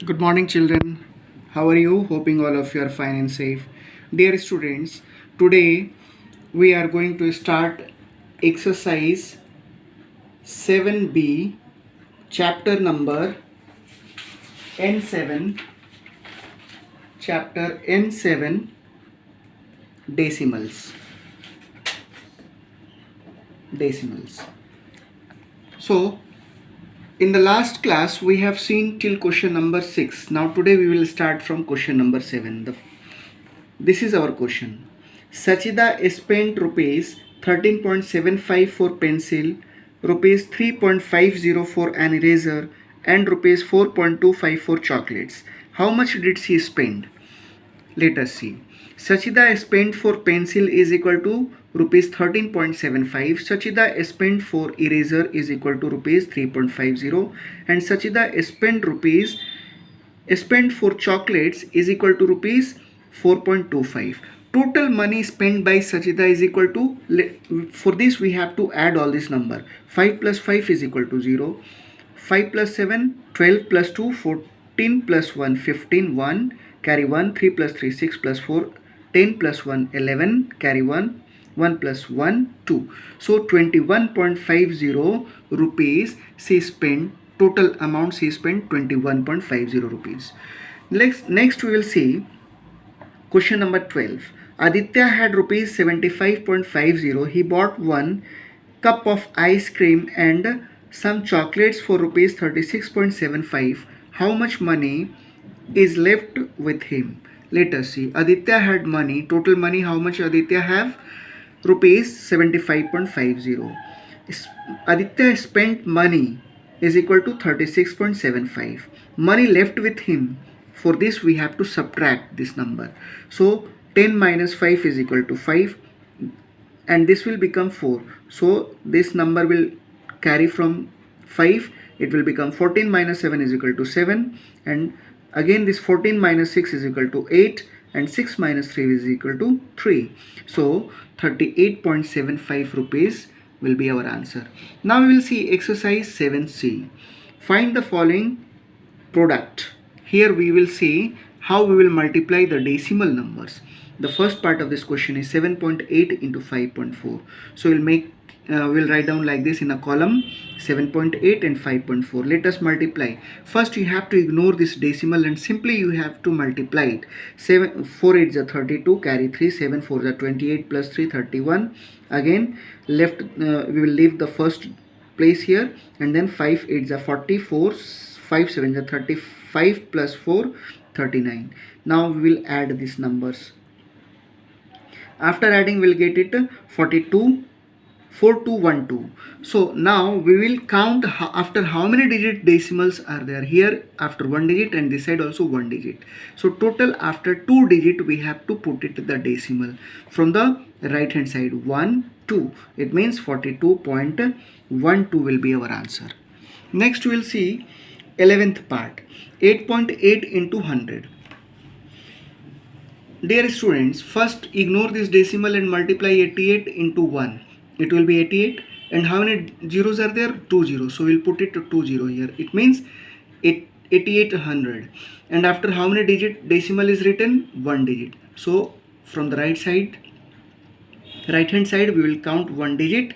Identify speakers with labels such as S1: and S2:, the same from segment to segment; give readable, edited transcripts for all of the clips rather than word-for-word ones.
S1: Good morning, children. How are you? Hoping all of you are fine and safe. Dear students, today we are going to start exercise 7b, chapter number N7, chapter N7, decimals. Decimals. So, in the last class, we have seen till question number 6. Now, today we will start from question number 7. This is our question. Sachida spent rupees 13.75 for pencil, rupees 3.50 for an eraser, and rupees 4.25 for chocolates. How much did she spend? Let us see. Sachida spent for pencil is equal to rupees 13.75. Sachida spent for eraser is equal to rupees 3.50, and Sachida spent for chocolates is equal to rupees 4.25. Total money spent by Sachita is equal to, for this we have to add all this number. 5 plus 5 is equal to 0. 5 plus 7, 12 plus 2, 14 plus 1, 15, 1, carry 1, 3 plus 3, 6 plus 4, 10 plus 1, 11, carry 1, 1 plus 1, 2. So 21.50 rupees she spent. Total amount she spent 21.50 rupees. Next we will see question number 12. Aditya had rupees 75.50. He bought one cup of ice cream and some chocolates for rupees 36.75. How much money is left with him? Let us see. Aditya had money. Total money, how much Aditya have? Rupees 75.50. Aditya spent money is equal to 36.75. Money left with him. For this we have to subtract this number. So 10 minus 5 is equal to 5, and this will become 4. So this number will carry from 5. It will become 14 minus 7 is equal to 7, and again this 14 minus 6 is equal to 8, and 6 minus 3 is equal to 3. So 38.75 rupees will be our answer. Now we will see exercise 7c. Find the following product. Here we will see how we will multiply the decimal numbers. The first part of this question is 7.8 into 5.4. So we'll write down like this in a column: 7.8 and 5.4. Let us multiply. First you have to ignore this decimal and simply you have to multiply it. 4 8 is 32, carry 3, 7 4 is 28 plus 3 31. Again we will leave the first place here, and then 5 8 is 44, 5 7 is 35 plus 4 39. Now we will add these numbers. After adding we'll get it 42 4212. So now we will count after how many digit decimals are there. Here after 1 digit, and this side also 1 digit. So total after 2 digit we have to put it the decimal from the right hand side. 1 2, it means 42.12 will be our answer. Next we will see 11th part, 8.8 into 100. Dear students, first ignore this decimal and multiply 88 into 1. It will be 88. And how many zeros are there? 2 zeros. So we'll put it to 2 0 here. It means 8800. And after how many digit decimal is written? 1 digit. So from the right hand side we will count 1 digit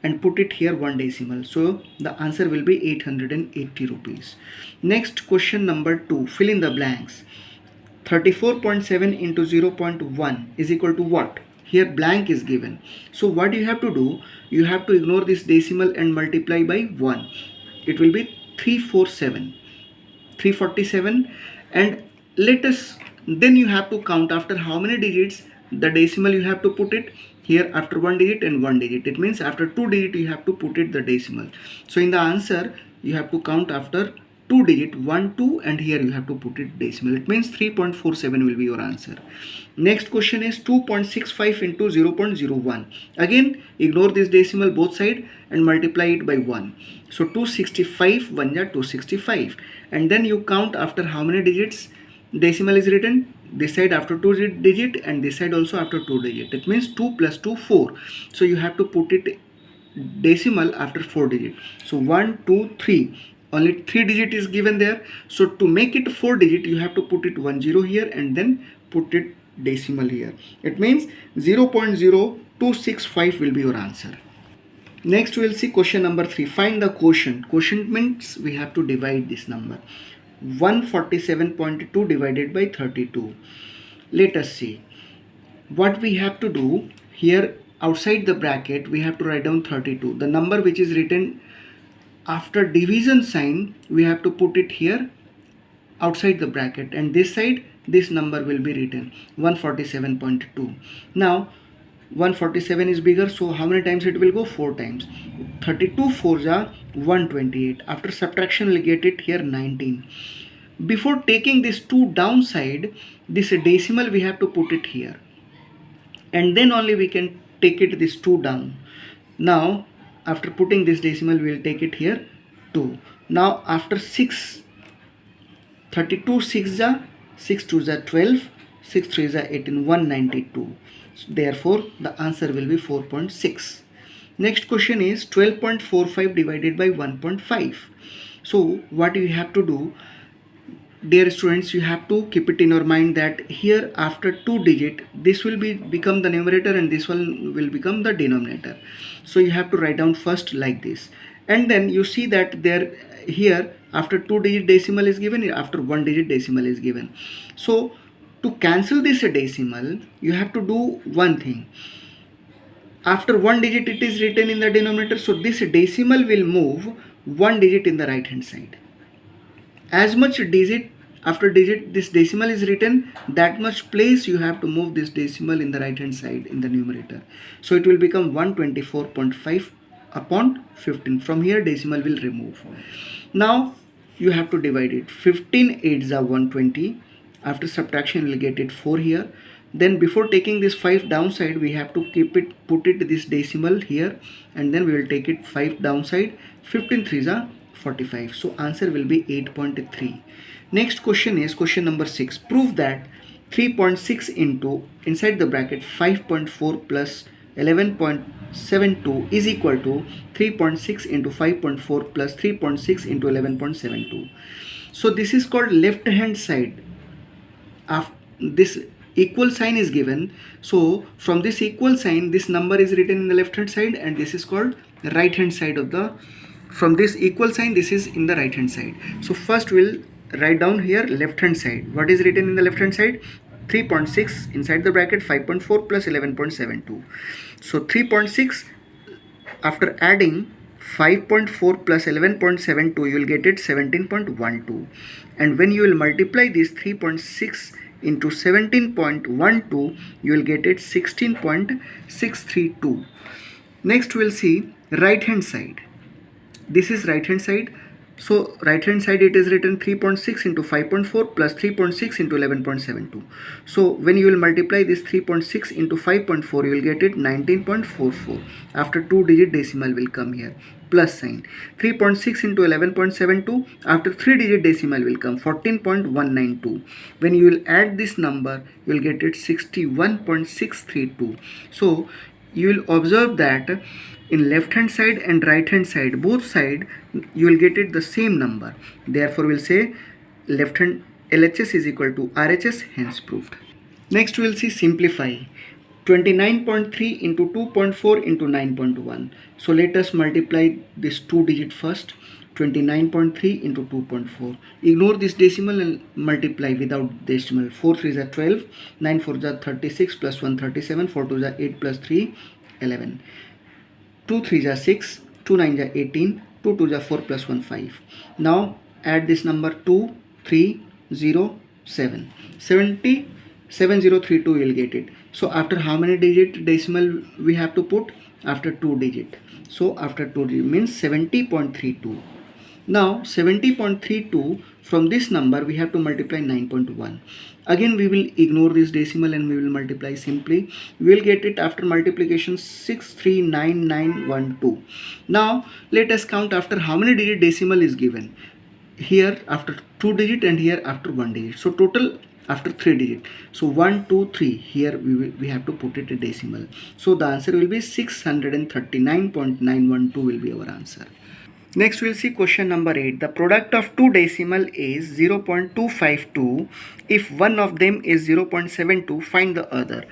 S1: and put it here 1 decimal. So the answer will be 880 rupees. Next, question number 2. Fill in the blanks. 34.7 into 0.1 is equal to what? Here blank is given. So what you have to do? You have to ignore this decimal and multiply by 1. It will be 347. And then you have to count after how many digits the decimal you have to put it. Here after 1 digit and 1 digit. It means after 2 digit you have to put it the decimal. So in the answer you have to count after 2 digit 1 2, and here you have to put it decimal. It means 3.47 will be your answer. Next question is 2.65 into 0.01. Again ignore this decimal both side and multiply it by 1. So 265 1 is 265, and then you count after how many digits decimal is written. This side after 2 digit and this side also after 2 digit. It means 2 plus 2 4. So you have to put it decimal after 4 digit. So 1 2 3. only 3 digit is given there. So to make it 4 digit, you have to put it 1 0 here and then put it decimal here. It means 0.0265 will be your answer. Next we will see question number 3. Find the quotient. Quotient means we have to divide this number. 147.2 divided by 32. Let us see. What we have to do here, outside the bracket we have to write down 32. The number which is written after division sign, we have to put it here outside the bracket, and this side this number will be written 147.2. Now 147 is bigger, so how many times it will go? 4 times. 32 4s are 128. After subtraction we'll get it here 19. Before taking this 2 downside, this decimal we have to put it here, and then only we can take it this 2 down. Now after putting this decimal we will take it here 2. Now after 6, 32 6 are 6 2s are 12, 6 3s are 18, 192. So therefore the answer will be 4.6. Next question is 12.45 divided by 1.5. So what you have to do, dear students, you have to keep it in your mind that here after 2 digit this will become the numerator and this one will become the denominator. So you have to write down first like this, and then you see that there here after 2 digit decimal is given, after 1 digit decimal is given. So to cancel this decimal, you have to do one thing. After 1 digit it is written in the denominator, so this decimal will move 1 digit in the right hand side. As much digit after digit this decimal is written, that much place you have to move this decimal in the right hand side in the numerator. So it will become 124.5 upon 15. From here decimal will remove. Now you have to divide it. 15 8s are 120. After subtraction we'll get it 4 here. Then before taking this 5 downside, we have to put it this decimal here, and then we will take it 5 downside. 15 3s are 45. So answer will be 8.3. Next question is question number 6. Prove that 3.6 into inside the bracket 5.4 plus 11.72 is equal to 3.6 into 5.4 plus 3.6 into 11.72. So this is called left hand side. After this equal sign is given, so from this equal sign this number is written in the left hand side, and this is called right hand side of the, from this equal sign this is in the right hand side. So first we'll write down here left hand side. What is written in the left hand side? 3.6 inside the bracket 5.4 plus 11.72. So 3.6, after adding 5.4 plus 11.72 you will get it 17.12, and when you will multiply this 3.6 into 17.12 you will get it 16.632. Next we will see right hand side. This is right hand side. So right hand side it is written 3.6 into 5.4 plus 3.6 into 11.72. So when you will multiply this 3.6 into 5.4 you will get it 19.44. After 2 digit decimal will come here, plus sign. 3.6 into 11.72, after 3 digit decimal will come 14.192. When you will add this number you will get it 61.632. So you will observe that in left hand side and right hand side, both side you will get it the same number. Therefore we will say left hand LHS is equal to RHS, hence proved. Next we will see simplify. 29.3 into 2.4 into 9.1. So let us multiply this 2 digit first. 29.3 into 2.4. Ignore this decimal and multiply without decimal. 4 3s are 12, 9 4s are 36 plus 1 37, 4 2s are 8 plus 3 11. 2 3s are 6, 2 9s are 18, 2 2s are 4 plus 1 5. Now add this number 2 3 0 7. 7032 you will get it. So after how many digit decimal we have to put? After 2 digit. So after 2 digit means 70.32. Now 70.32, from this number we have to multiply 9.1. Again we will ignore this decimal and we will multiply simply. We will get it after multiplication 639912. Now let us count after how many digit decimal is given. Here after 2 digit and here after 1 digit. So total after 3 digit. So 1 2 3, here we have to put it a decimal. So the answer will be 639.912 will be our answer. Next we'll see question number 8. The product of two decimal is 0.252. If one of them is 0.72, find the other.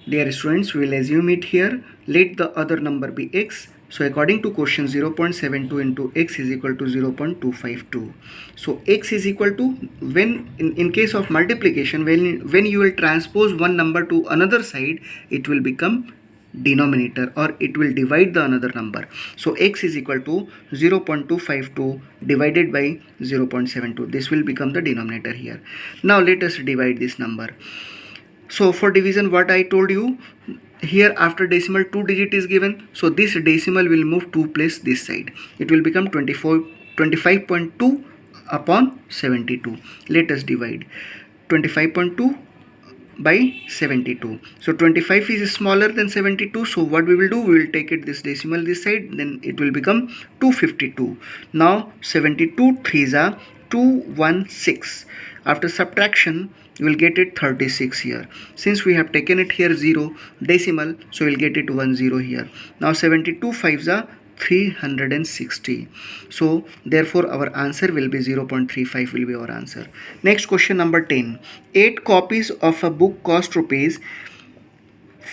S1: Dear students, we will assume it here. Let the other number be x. So according to question, 0.72 into x is equal to 0.252. So x is equal to, when in case of multiplication, when you will transpose one number to another side, it will become denominator, or it will divide the another number. So x is equal to 0.252 divided by 0.72. This will become the denominator here. Now let us divide this number. So for division, what I told you, here after decimal 2 digit is given, so this decimal will move 2 place this side. It will become 25.2 upon 72. Let us divide 25.2 by 72. So 25 is smaller than 72. So what we will do, we will take it this decimal this side, then it will become 252. Now 72 threes are 216. After subtraction, you will get it 36 here. Since we have taken it here 0 decimal, so we will get it 10 here. Now 72 fives are 360. So therefore our answer will be 0.35 will be our answer. Next question number 10. 8 copies of a book cost rupees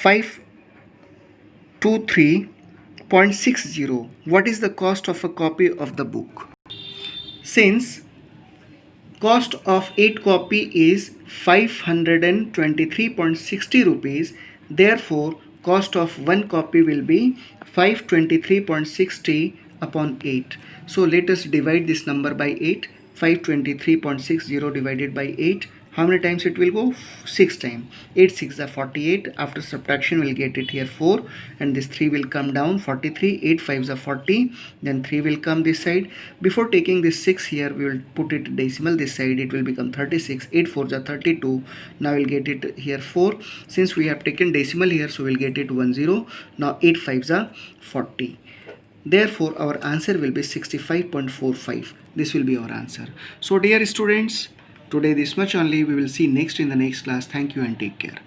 S1: 523.60. What is the cost of a copy of the book? Since cost of 8 copy is 523.60 rupees, therefore cost of 1 copy will be 523.60 upon 8. So let us divide this number by 8. 523.60 divided by 8. How many times it will go? 6 times. 8 6 are 48. After subtraction we'll get it here 4, and this 3 will come down 43. 8 5s are 40. Then 3 will come this side. Before taking this 6 here, we will put it decimal this side. It will become 36. 8 4s are 32. Now we'll get it here 4. Since we have taken decimal here, so we'll get it 10. Now 8 5s are 40. Therefore our answer will be 65.45. This will be our answer. So dear students, today this much only. We will see next in the next class. Thank you and take care.